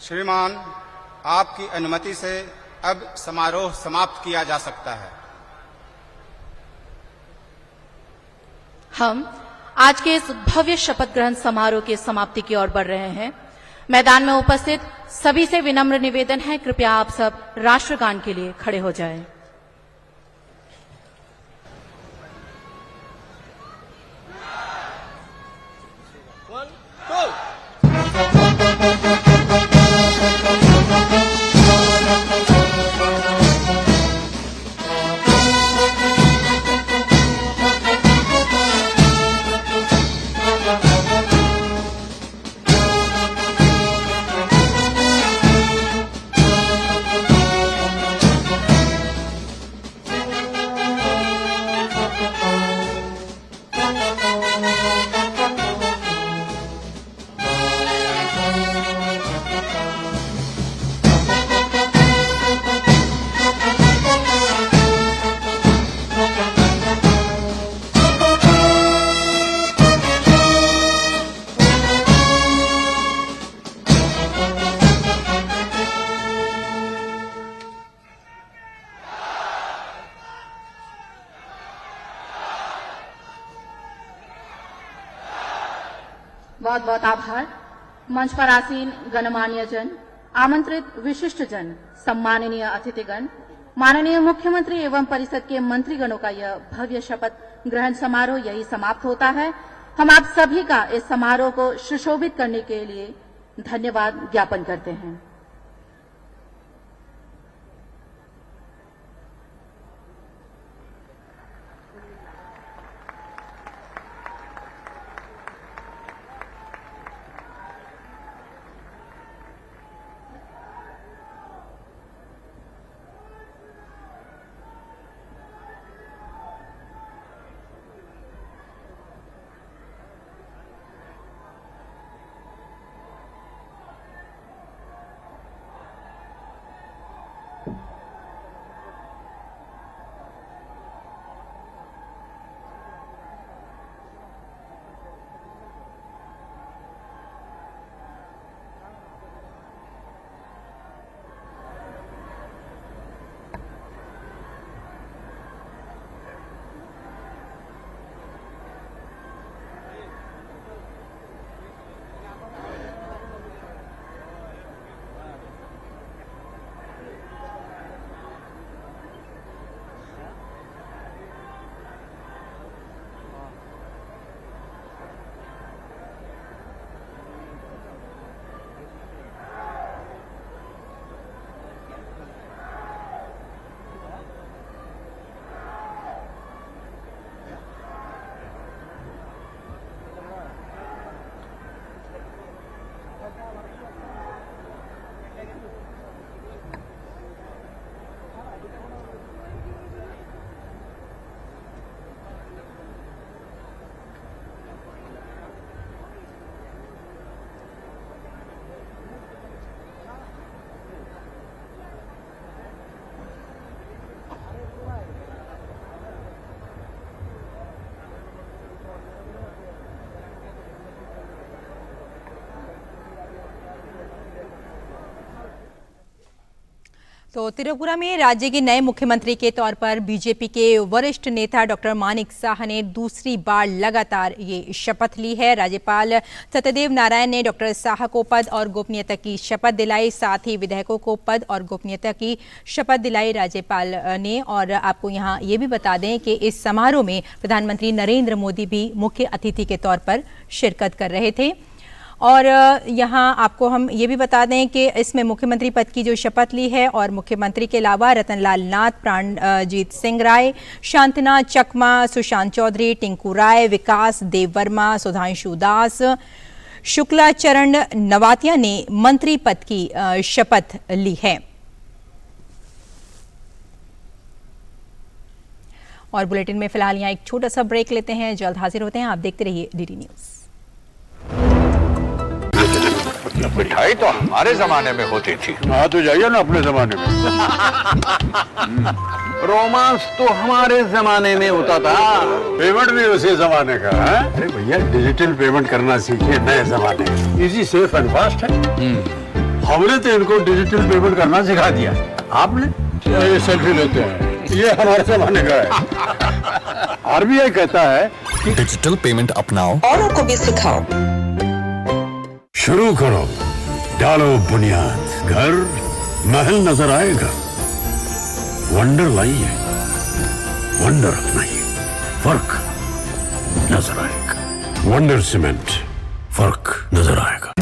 श्रीमान, आपकी अनुमति से अब समारोह समाप्त किया जा सकता है। हम आज के इस भव्य शपथ ग्रहण समारोह की समाप्ति की ओर बढ़ रहे हैं। मैदान में उपस्थित सभी से विनम्र निवेदन है, कृपया आप सब राष्ट्रगान के लिए खड़े हो जाएं। बहुत बहुत आभार। मंच पर आसीन गणमान्य जन, आमंत्रित विशिष्ट जन, सम्माननीय अतिथिगण, माननीय मुख्यमंत्री एवं परिषद के मंत्रीगणों का यह भव्य शपथ ग्रहण समारोह यही समाप्त होता है। हम आप सभी का इस समारोह को सुशोभित करने के लिए धन्यवाद ज्ञापन करते हैं। तो त्रिपुरा में राज्य के नए मुख्यमंत्री के तौर पर बीजेपी के वरिष्ठ नेता डॉक्टर मानिक साहा ने दूसरी बार लगातार ये शपथ ली है। राज्यपाल सत्यदेव नारायण ने डॉक्टर साहा को पद और गोपनीयता की शपथ दिलाई, साथ ही विधायकों को पद और गोपनीयता की शपथ दिलाई राज्यपाल ने। और आपको यहाँ ये भी बता दें कि इस समारोह में प्रधानमंत्री नरेंद्र मोदी भी मुख्य अतिथि के तौर पर शिरकत कर रहे थे। और यहाँ आपको हम ये भी बता दें कि इसमें मुख्यमंत्री पद की जो शपथ ली है और मुख्यमंत्री के अलावा रतनलाल नाथ, प्राणजीत सिंह राय, शांतना चकमा, सुशांत चौधरी, टिंकू राय, विकास देववर्मा, सुधांशु दास, शुक्ला चरण नवातिया ने मंत्री पद की शपथ ली है। और बुलेटिन में फिलहाल यहाँ एक छोटा सा ब्रेक लेते हैं, जल्द हाजिर होते हैं। आप देखते रहिए डीडी न्यूज। मिठाई तो हमारे जमाने में होती थी। हाँ तो जाइए ना अपने जमाने में। रोमांस तो हमारे जमाने में होता था। पेमेंट भी उसी जमाने का है। अरे भैया डिजिटल पेमेंट करना सीखे नए जमाने में। इजी, सेफ एंड फास्ट है। हमने तो इनको डिजिटल पेमेंट करना सिखा दिया। आपने ये सेल्फी लेते हैं, ये हमारे जमाने का है। आरबीआई कहता है कि डिजिटल पेमेंट अपनाओ, औरों को भी सिखाओ। शुरू करो डालो बुनियाद, घर महल नजर आएगा, वंडर लाइए, वंडर अपनाइए, फर्क नजर आएगा। वंडर सीमेंट, फर्क नजर आएगा।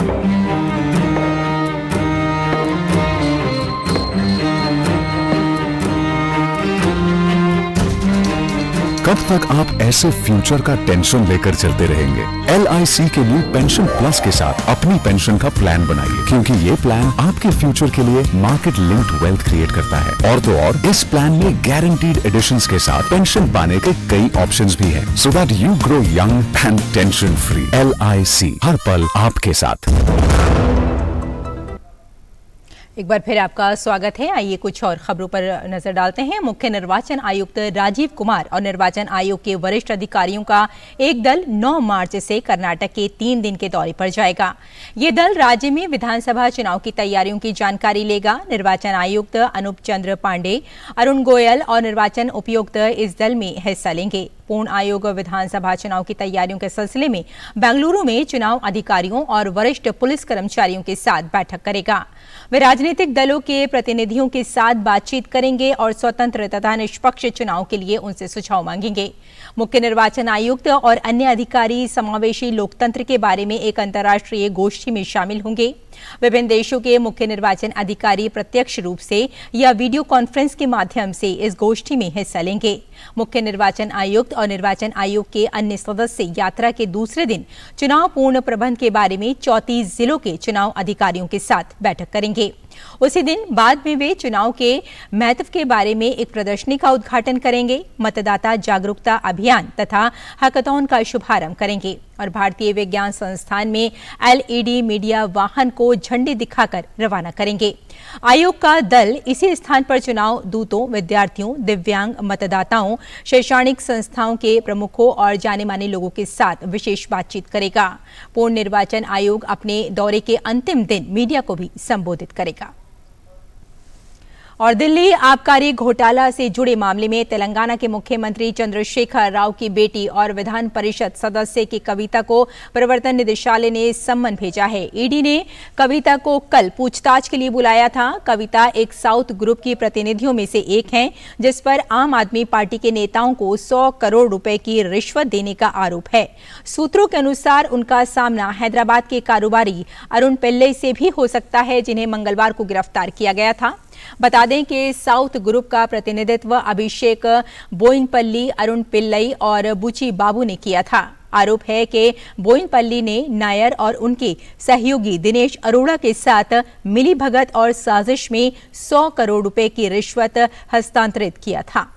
कब तक आप ऐसे फ्यूचर का टेंशन लेकर चलते रहेंगे? LIC के न्यू पेंशन प्लस के साथ अपनी पेंशन का प्लान बनाइए, क्योंकि ये प्लान आपके फ्यूचर के लिए मार्केट लिंक्ड वेल्थ क्रिएट करता है। और तो और इस प्लान में गारंटीड एडिशंस के साथ पेंशन पाने के कई ऑप्शंस भी हैं, so that you grow young and tension free. LIC, हर पल आपके साथ। एक बार फिर आपका स्वागत है। आइए कुछ और खबरों पर नजर डालते हैं। मुख्य निर्वाचन आयुक्त राजीव कुमार और निर्वाचन आयोग के वरिष्ठ अधिकारियों का एक दल 9 मार्च से कर्नाटक के 3 दिन के दौरे पर जाएगा। ये दल राज्य में विधानसभा चुनाव की तैयारियों की जानकारी लेगा। निर्वाचन आयुक्त अनूप चंद्र पांडे, अरुण गोयल और निर्वाचन उपायुक्त इस दल में हिस्सा लेंगे। पूर्ण आयोग विधानसभा चुनाव की तैयारियों के सिलसिले में बेंगलुरु में चुनाव अधिकारियों और वरिष्ठ पुलिस कर्मचारियों के साथ बैठक करेगा। वे राजनीतिक दलों के प्रतिनिधियों के साथ बातचीत करेंगे और स्वतंत्र तथा निष्पक्ष चुनाव के लिए उनसे सुझाव मांगेंगे। मुख्य निर्वाचन आयुक्त और अन्य अधिकारी समावेशी लोकतंत्र के बारे में एक अंतर्राष्ट्रीय गोष्ठी में शामिल होंगे। विभिन्न देशों के मुख्य निर्वाचन अधिकारी प्रत्यक्ष रूप से या वीडियो कॉन्फ्रेंस के माध्यम से इस गोष्ठी में हिस्सा लेंगे। मुख्य निर्वाचन आयुक्त और निर्वाचन आयोग के अन्य सदस्य यात्रा के दूसरे दिन चुनाव पूर्ण प्रबंध के बारे में 34 जिलों के चुनाव अधिकारियों के साथ बैठक करेंगे। उसी दिन बाद में वे चुनाव के महत्व के बारे में एक प्रदर्शनी का उद्घाटन करेंगे, मतदाता जागरूकता अभियान तथा हैकाथॉन का शुभारंभ करेंगे और भारतीय विज्ञान संस्थान में LED मीडिया वाहन को झंडी दिखाकर रवाना करेंगे। आयोग का दल इसी स्थान पर चुनाव दूतों, विद्यार्थियों, दिव्यांग मतदाताओं, शैक्षणिक संस्थाओं के प्रमुखों और जाने माने लोगों के साथ विशेष बातचीत करेगा। पूर्ण निर्वाचन आयोग अपने दौरे के अंतिम दिन मीडिया को भी संबोधित करेगा। और दिल्ली आबकारी घोटाला से जुड़े मामले में तेलंगाना के मुख्यमंत्री चंद्रशेखर राव की बेटी और विधान परिषद सदस्य की कविता को प्रवर्तन निदेशालय ने सम्मन भेजा है। ईडी ने कविता को कल पूछताछ के लिए बुलाया था। कविता एक साउथ ग्रुप की प्रतिनिधियों में से एक हैं, जिस पर आम आदमी पार्टी के नेताओं को 100 करोड़ रुपए की रिश्वत देने का आरोप है। सूत्रों के अनुसार उनका सामना हैदराबाद के कारोबारी अरुण पिल्लई से भी हो सकता है, जिन्हें मंगलवार को गिरफ्तार किया गया था। बता दें कि साउथ ग्रुप का प्रतिनिधित्व अभिषेक बोयिनपल्ली, अरुण पिल्लई और बुची बाबू ने किया था। आरोप है कि बोयिनपल्ली ने नायर और उनके सहयोगी दिनेश अरोड़ा के साथ मिलीभगत और साजिश में 100 करोड़ रुपए की रिश्वत हस्तांतरित किया था।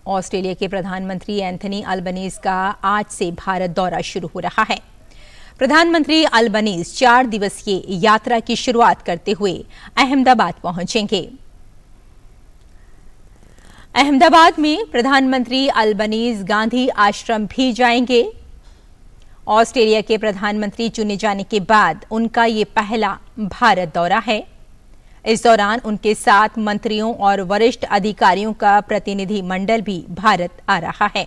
ऑस्ट्रेलिया के प्रधानमंत्री एंथनी अल्बनीज का आज से भारत दौरा शुरू हो रहा है। प्रधानमंत्री अल्बनीज 4 दिवसीय यात्रा की शुरुआत करते हुए अहमदाबाद पहुंचेंगे। अहमदाबाद में प्रधानमंत्री अल्बनीज गांधी आश्रम भी जाएंगे। ऑस्ट्रेलिया के प्रधानमंत्री चुने जाने के बाद उनका ये पहला भारत दौरा है। इस दौरान उनके साथ मंत्रियों और वरिष्ठ अधिकारियों का प्रतिनिधि मंडल भी भारत आ रहा है।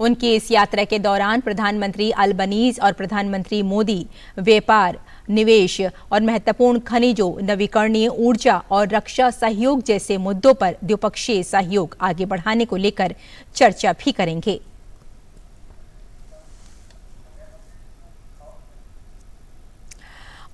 उनकी इस यात्रा के दौरान प्रधानमंत्री अल्बनीज और प्रधानमंत्री मोदी व्यापार, निवेश और महत्वपूर्ण खनिजों, नवीकरणीय ऊर्जा और रक्षा सहयोग जैसे मुद्दों पर द्विपक्षीय सहयोग आगे बढ़ाने को लेकर चर्चा भी करेंगे।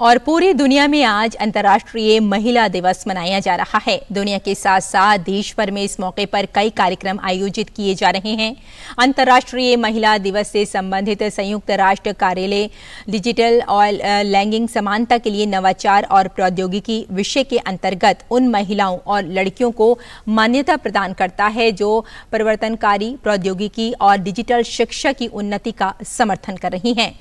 और पूरी दुनिया में आज अंतर्राष्ट्रीय महिला दिवस मनाया जा रहा है। दुनिया के साथ साथ देश भर में इस मौके पर कई कार्यक्रम आयोजित किए जा रहे हैं। अंतर्राष्ट्रीय महिला दिवस से संबंधित संयुक्त राष्ट्र कार्यालय डिजिटल और लैंगिक समानता के लिए नवाचार और प्रौद्योगिकी विषय के अंतर्गत उन महिलाओं और लड़कियों को मान्यता प्रदान करता है जो परिवर्तनकारी प्रौद्योगिकी और डिजिटल शिक्षा की उन्नति का समर्थन कर रही हैं।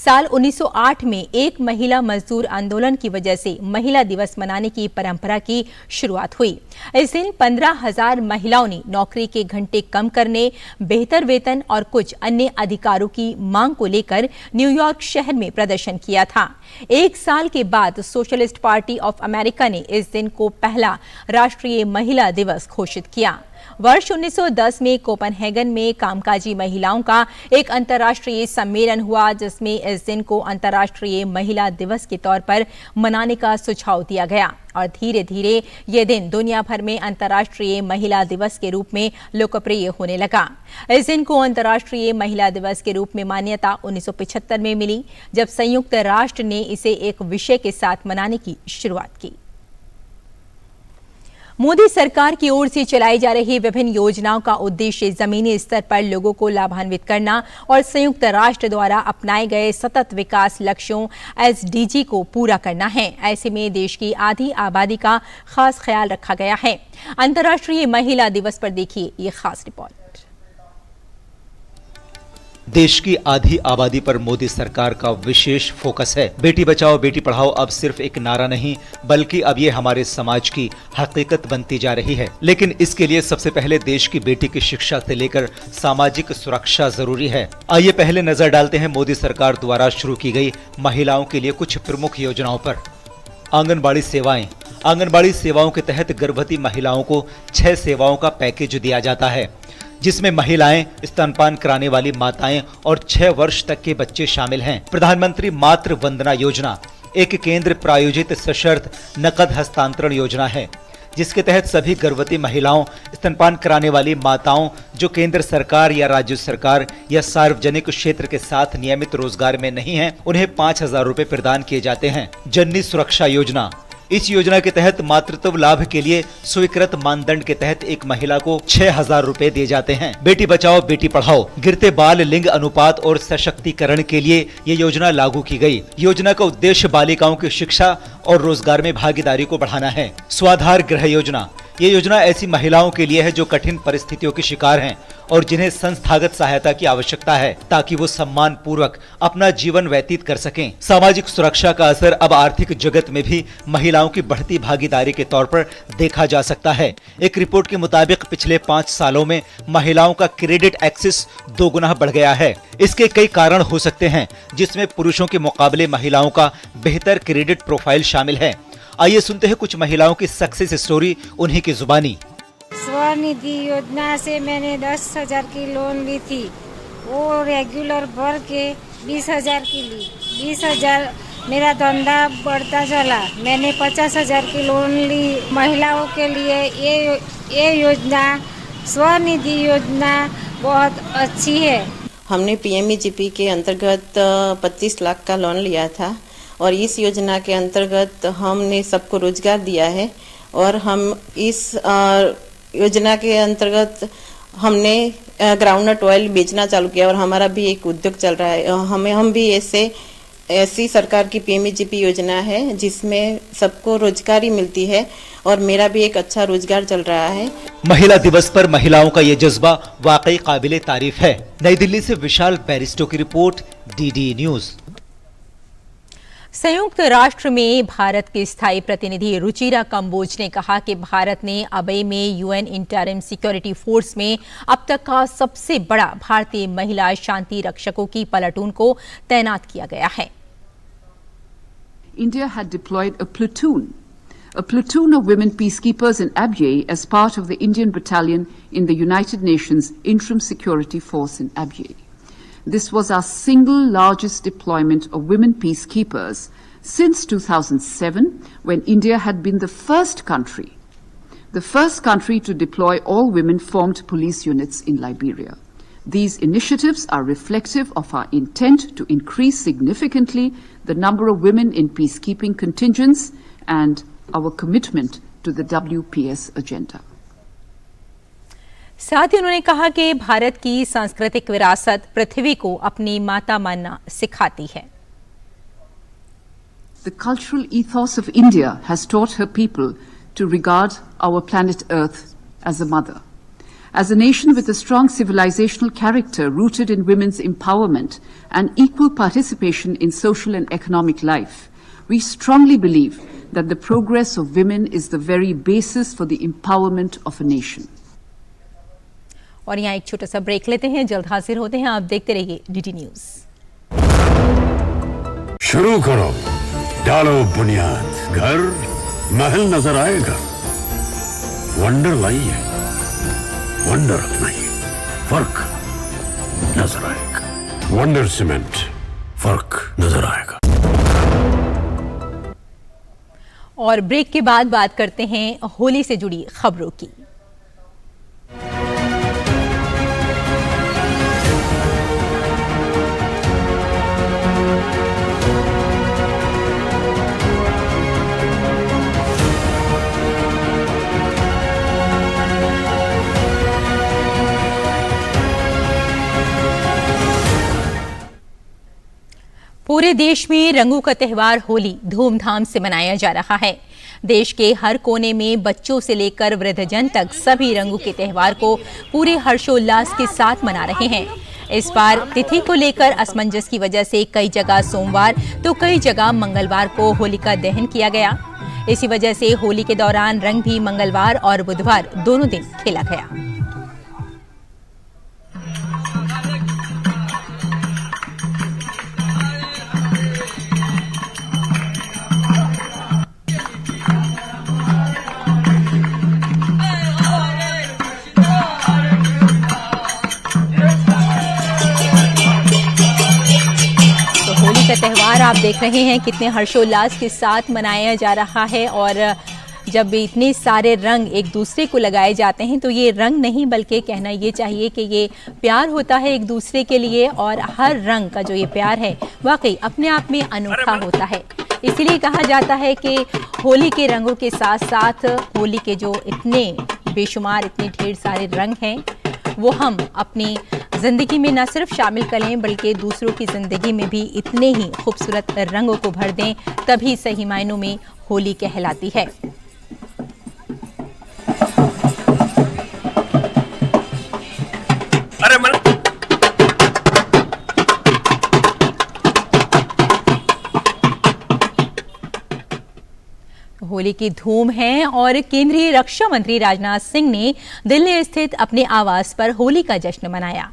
साल 1908 में एक महिला मजदूर आंदोलन की वजह से महिला दिवस मनाने की परंपरा की शुरुआत हुई। इस दिन 15,000 महिलाओं ने नौकरी के घंटे कम करने, बेहतर वेतन और कुछ अन्य अधिकारों की मांग को लेकर न्यूयॉर्क शहर में प्रदर्शन किया था। एक साल के बाद सोशलिस्ट पार्टी ऑफ अमेरिका ने इस दिन को पहला राष्ट्रीय महिला दिवस घोषित किया। वर्ष 1910 में कोपेनहेगन में कामकाजी महिलाओं का एक अंतर्राष्ट्रीय सम्मेलन हुआ, जिसमें इस दिन को अंतर्राष्ट्रीय महिला दिवस के तौर पर मनाने का सुझाव दिया गया और धीरे धीरे ये दिन दुनिया भर में अंतर्राष्ट्रीय महिला दिवस के रूप में लोकप्रिय होने लगा। इस दिन को अंतर्राष्ट्रीय महिला दिवस के रूप में मान्यता 1975 में मिली, जब संयुक्त राष्ट्र ने इसे एक विषय के साथ मनाने की शुरुआत की। मोदी सरकार की ओर से चलाई जा रही विभिन्न योजनाओं का उद्देश्य जमीनी स्तर पर लोगों को लाभान्वित करना और संयुक्त राष्ट्र द्वारा अपनाए गए सतत विकास लक्ष्यों SDG को पूरा करना है। ऐसे में देश की आधी आबादी का खास ख्याल रखा गया है। अंतर्राष्ट्रीय महिला दिवस पर देखिए ये खास रिपोर्ट। देश की आधी आबादी पर मोदी सरकार का विशेष फोकस है। बेटी बचाओ बेटी पढ़ाओ अब सिर्फ एक नारा नहीं, बल्कि अब ये हमारे समाज की हकीकत बनती जा रही है। लेकिन इसके लिए सबसे पहले देश की बेटी की शिक्षा से लेकर सामाजिक सुरक्षा जरूरी है। आइए पहले नजर डालते हैं मोदी सरकार द्वारा शुरू की गई महिलाओं के लिए कुछ प्रमुख योजनाओं पर। आंगनबाड़ी सेवाएं। आंगनबाड़ी सेवाओं के तहत गर्भवती महिलाओं को 6 सेवाओं का पैकेज दिया जाता है, जिसमें महिलाएं, स्तनपान कराने वाली माताएं और 6 वर्ष तक के बच्चे शामिल हैं। प्रधानमंत्री मातृ वंदना योजना एक केंद्र प्रायोजित सशर्त नकद हस्तांतरण योजना है, जिसके तहत सभी गर्भवती महिलाओं, स्तनपान कराने वाली माताओं जो केंद्र सरकार या राज्य सरकार या सार्वजनिक क्षेत्र के साथ नियमित रोजगार में नहीं हैं, उन्हें 5,000 रुपए प्रदान किए जाते हैं। जननी सुरक्षा योजना। इस योजना के तहत मातृत्व लाभ के लिए स्वीकृत मानदंड के तहत एक महिला को 6,000 रुपए दिए जाते हैं। बेटी बचाओ बेटी पढ़ाओ। गिरते बाल लिंग अनुपात और सशक्तिकरण के लिए ये योजना लागू की गई। योजना का उद्देश्य बालिकाओं की शिक्षा और रोजगार में भागीदारी को बढ़ाना है। स्वाधार गृह योजना। ये योजना ऐसी महिलाओं के लिए है जो कठिन परिस्थितियों के शिकार हैं और जिन्हें संस्थागत सहायता की आवश्यकता है, ताकि वो सम्मान पूर्वक अपना जीवन व्यतीत कर सकें। सामाजिक सुरक्षा का असर अब आर्थिक जगत में भी महिलाओं की बढ़ती भागीदारी के तौर पर देखा जा सकता है। एक रिपोर्ट के मुताबिक पिछले 5 सालों में महिलाओं का क्रेडिट एक्सेस 2 गुना बढ़ गया है। इसके कई कारण हो सकते हैं, जिसमें पुरुषों के मुकाबले महिलाओं का बेहतर क्रेडिट प्रोफाइल शामिल है। आइए सुनते हैं कुछ महिलाओं की सक्सेस स्टोरी उन्हीं की जुबानी। स्वनिधि योजना से मैंने 10,000 की लोन ली थी, वो रेगुलर भर के 20,000 की ली। 20,000 मेरा धंधा बढ़ता चला, मैंने 50,000 की लोन ली। महिलाओं के लिए ये योजना स्वनिधि योजना बहुत अच्छी है। हमने PMEGP के अंतर्गत 25 लाख का लोन लिया था और इस योजना के अंतर्गत हमने सबको रोजगार दिया है और हम इस योजना के अंतर्गत हमने ग्राउंडनट ऑयल बेचना चालू किया और हमारा भी एक उद्योग चल रहा है। हम भी ऐसी सरकार की PMEGP योजना है जिसमें सबको रोजगारी मिलती है और मेरा भी एक अच्छा रोजगार चल रहा है। महिला दिवस पर महिलाओं का ये जज्बा वाकई काबिले तारीफ है। नई दिल्ली से विशाल बैरिस्टो की रिपोर्ट, DD न्यूज। संयुक्त राष्ट्र में भारत के स्थायी प्रतिनिधि रुचिरा कंबोज ने कहा कि भारत ने अबे में UN इंटरिम सिक्योरिटी फोर्स में अब तक का सबसे बड़ा भारतीय महिला शांति रक्षकों की प्लाटून को तैनात किया गया है। India had deployed a platoon of women peacekeepers in Abyei as part of the Indian battalion in the United Nations Interim Security Force in Abyei. This was our single largest deployment of women peacekeepers since 2007, when India had been the first country to deploy all women formed police units in Liberia. These initiatives are reflective of our intent to increase significantly the number of women in peacekeeping contingents and our commitment to the WPS agenda. साथ ही उन्होंने कहा कि भारत की सांस्कृतिक विरासत पृथ्वी को अपनी माता मानना सिखाती है। The cultural ethos of India has taught her people to regard our planet Earth as a mother. As a nation with a strong civilizational character rooted in women's empowerment and equal participation in social and economic life, we strongly believe that the progress of women is the very basis for the empowerment of a nation. और यहाँ एक छोटा सा ब्रेक लेते हैं, जल्द हाजिर होते हैं। आप देखते रहिए DD न्यूज। शुरू करो, डालो बुनियाद, घर महल नजर आएगा, वंडर लाइए, वंडर नहीं, फर्क नजर आएगा। वंडर सीमेंट, फर्क नजर आएगा। और ब्रेक के बाद बात करते हैं होली से जुड़ी खबरों की। पूरे देश में रंगों का त्योहार होली धूमधाम से मनाया जा रहा है। देश के हर कोने में बच्चों से लेकर वृद्धजन तक सभी रंगों के त्योहार को पूरे हर्षोल्लास के साथ मना रहे हैं। इस बार तिथि को लेकर असमंजस की वजह से कई जगह सोमवार तो कई जगह मंगलवार को होलिका दहन किया गया। इसी वजह से होली के दौरान रंग भी मंगलवार और बुधवार दोनों दिन खेला गया। त्योहार आप देख रहे हैं कितने हर्षोल्लास के साथ मनाया जा रहा है। और जब इतने सारे रंग एक दूसरे को लगाए जाते हैं तो ये रंग नहीं बल्कि कहना ये चाहिए कि ये प्यार होता है एक दूसरे के लिए। और हर रंग का जो ये प्यार है वाकई अपने आप में अनोखा होता है। इसीलिए कहा जाता है कि होली के रंगों के साथ साथ होली के जो इतने बेशुमार इतने ढेर सारे रंग हैं वो हम अपनी जिंदगी में न सिर्फ शामिल करें बल्कि दूसरों की जिंदगी में भी इतने ही खूबसूरत रंगों को भर दें, तभी सही मायनों में होली कहलाती है। होली की धूम है और केंद्रीय रक्षा मंत्री राजनाथ सिंह ने दिल्ली स्थित अपने आवास पर होली का जश्न मनाया।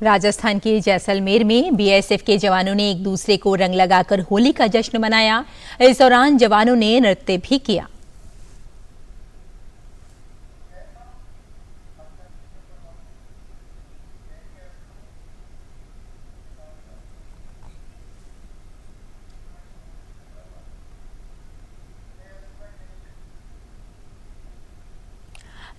राजस्थान के जैसलमेर में बीएसएफ के जवानों ने एक दूसरे को रंग लगाकर होली का जश्न मनाया। इस दौरान जवानों ने नृत्य भी किया।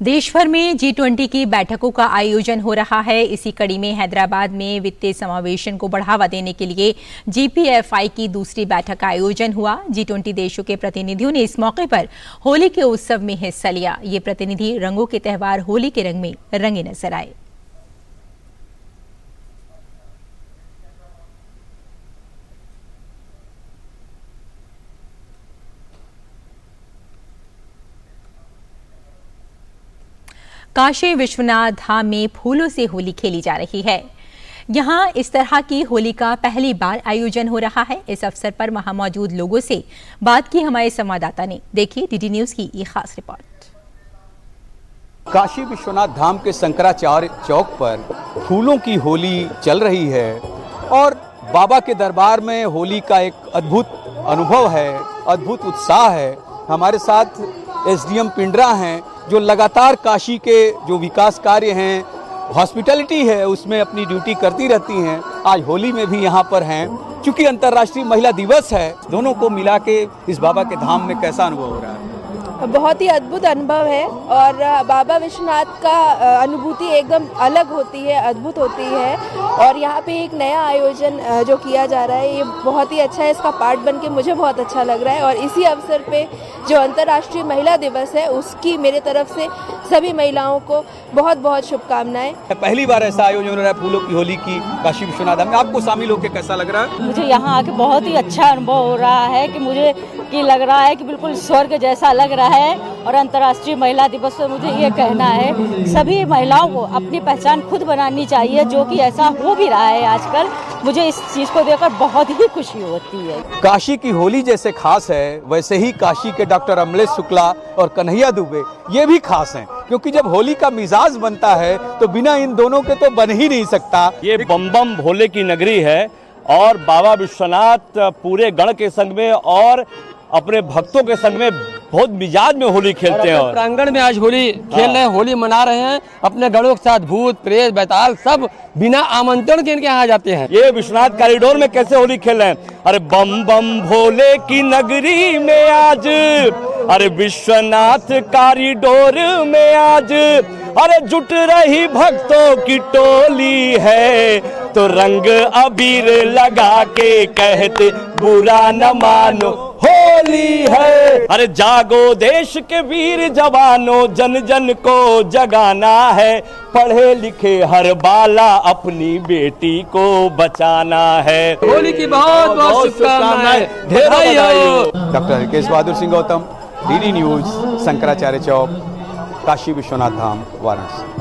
देश भर में G20 की बैठकों का आयोजन हो रहा है। इसी कड़ी में हैदराबाद में वित्तीय समावेशन को बढ़ावा देने के लिए GPFI की दूसरी बैठक का आयोजन हुआ। G20 देशों के प्रतिनिधियों ने इस मौके पर होली के उत्सव में हिस्सा लिया। ये प्रतिनिधि रंगों के त्योहार होली के रंग में रंगे नजर आए। काशी विश्वनाथ धाम में फूलों से होली खेली जा रही है। यहाँ इस तरह की होली का पहली बार आयोजन हो रहा है। इस अवसर पर वहां मौजूद लोगों से बात की हमारे संवाददाता ने। देखिए डीडी न्यूज की ये खास रिपोर्ट। काशी विश्वनाथ धाम के शंकराचार्य चौक पर फूलों की होली चल रही है और बाबा के दरबार में होली का एक अद्भुत अनुभव है, अद्भुत उत्साह है। हमारे साथ एसडीएम पिंडरा हैं जो लगातार काशी के जो विकास कार्य हैं, हॉस्पिटैलिटी है, उसमें अपनी ड्यूटी करती रहती हैं। आज होली में भी यहाँ पर हैं। चूंकि अंतर्राष्ट्रीय महिला दिवस है, दोनों को मिला के इस बाबा के धाम में कैसा अनुभव हो रहा है? बहुत ही अद्भुत अनुभव है और बाबा विश्वनाथ का अनुभूति एकदम अलग होती है, अद्भुत होती है। और यहाँ पे एक नया आयोजन जो किया जा रहा है ये बहुत ही अच्छा है, इसका पार्ट बन के मुझे बहुत अच्छा लग रहा है। और इसी अवसर पे जो अंतर्राष्ट्रीय महिला दिवस है उसकी मेरे तरफ से सभी महिलाओं को बहुत बहुत शुभकामनाएं। पहली बार ऐसा आयोजन हो रहा है फूलों की होली की काशी विश्वनाथ धाम में, आपको शामिल होकर कैसा लग रहा है? मुझे यहाँ आके बहुत ही अच्छा अनुभव हो रहा है कि मुझे लग रहा है कि बिल्कुल स्वर्ग जैसा लग रहा है। और अंतर्राष्ट्रीय महिला दिवस पर मुझे ये कहना है सभी महिलाओं को अपनी पहचान खुद बनानी चाहिए, जो कि ऐसा हो भी रहा है आजकल। मुझे इस चीज को देखकर बहुत ही खुशी होती है। काशी की होली जैसे खास है वैसे ही काशी के डॉक्टर अमलेश शुक्ला और कन्हैया दुबे ये भी खास हैं, क्योंकि जब होली का मिजाज बनता है तो बिना इन दोनों के तो बन ही नहीं सकता। ये बम बम भोले की नगरी है और बाबा विश्वनाथ पूरे गण के संग में और अपने भक्तों के संग में बहुत मिजाज में होली खेलते हैं। और प्रांगण में आज होली खेल रहे हैं, होली मना रहे हैं अपने गणों के साथ। भूत प्रेत बैताल सब बिना आमंत्रण के इनके यहाँ जाते हैं। ये विश्वनाथ कॉरिडोर में कैसे होली खेल रहे हैं? अरे बम बम भोले की नगरी में आज, अरे विश्वनाथ कॉरिडोर में आज, अरे जुट रही भक्तों की टोली है, तो रंग अबीर लगा के कहते बुरा न मानो होली है। अरे जागो देश के वीर जवानों, जन जन को जगाना है, पढ़े लिखे हर बाला अपनी बेटी को बचाना है। होली की बहुत बहुत शुभकामनाएं। Doctor Harkesh Bahadur Singh Gautam, DD news, Shankaracharya चौक, काशी विश्वनाथ धाम, वाराणसी।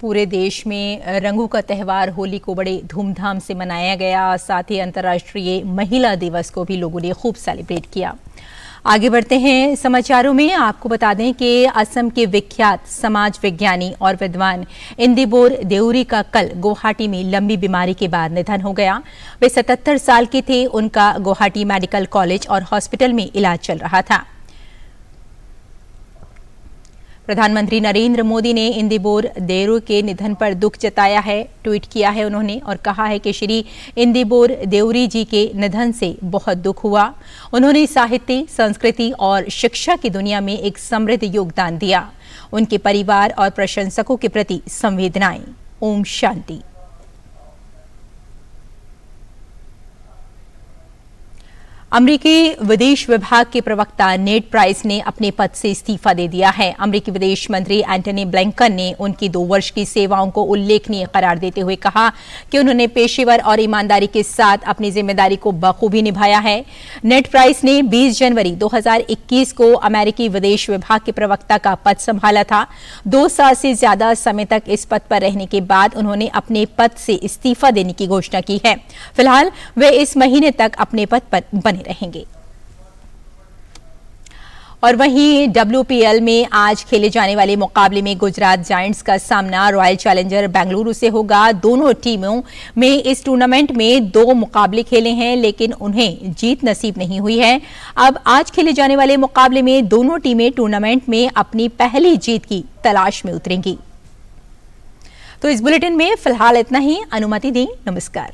पूरे देश में रंगों का त्यौहार होली को बड़े धूमधाम से मनाया गया। साथ ही अंतर्राष्ट्रीय महिला दिवस को भी लोगों ने खूब सेलिब्रेट किया। आगे बढ़ते हैं समाचारों में। आपको बता दें कि असम के विख्यात समाज विज्ञानी और विद्वान इंदिबोर देउरी का कल गुवाहाटी में लंबी बीमारी के बाद निधन हो गया। वे 77 साल के थे। उनका गुवाहाटी मेडिकल कॉलेज और हॉस्पिटल में इलाज चल रहा था। प्रधानमंत्री नरेंद्र मोदी ने इंदिबोर देउरी के निधन पर दुख जताया है, ट्वीट किया है उन्होंने और कहा है कि श्री इंदिबोर देउरी जी के निधन से बहुत दुख हुआ। उन्होंने साहित्य, संस्कृति और शिक्षा की दुनिया में एक समृद्ध योगदान दिया। उनके परिवार और प्रशंसकों के प्रति संवेदनाएं। ओम शांति। अमेरिकी विदेश विभाग के प्रवक्ता नेड प्राइस ने अपने पद से इस्तीफा दे दिया है। अमेरिकी विदेश मंत्री एंटनी ब्लिंकन ने उनकी 2 वर्ष की सेवाओं को उल्लेखनीय करार देते हुए कहा कि उन्होंने पेशेवर और ईमानदारी के साथ अपनी जिम्मेदारी को बखूबी निभाया है। नेड प्राइस ने 20 जनवरी 2021 को अमेरिकी विदेश विभाग के प्रवक्ता का पद संभाला था। 2 साल से ज्यादा समय तक इस पद पर रहने के बाद उन्होंने अपने पद से इस्तीफा देने की घोषणा की है। फिलहाल वे इस महीने तक अपने पद पर बने रहेंगे। और वहीं WPL में आज खेले जाने वाले मुकाबले में गुजरात जायंट्स का सामना रॉयल चैलेंजर बेंगलुरु से होगा। दोनों टीमों में इस टूर्नामेंट में 2 मुकाबले खेले हैं, लेकिन उन्हें जीत नसीब नहीं हुई है। अब आज खेले जाने वाले मुकाबले में दोनों टीमें टूर्नामेंट में अपनी पहली जीत की तलाश में उतरेंगी। तो इस बुलेटिन में फिलहाल इतना ही। अनुमति दें। नमस्कार।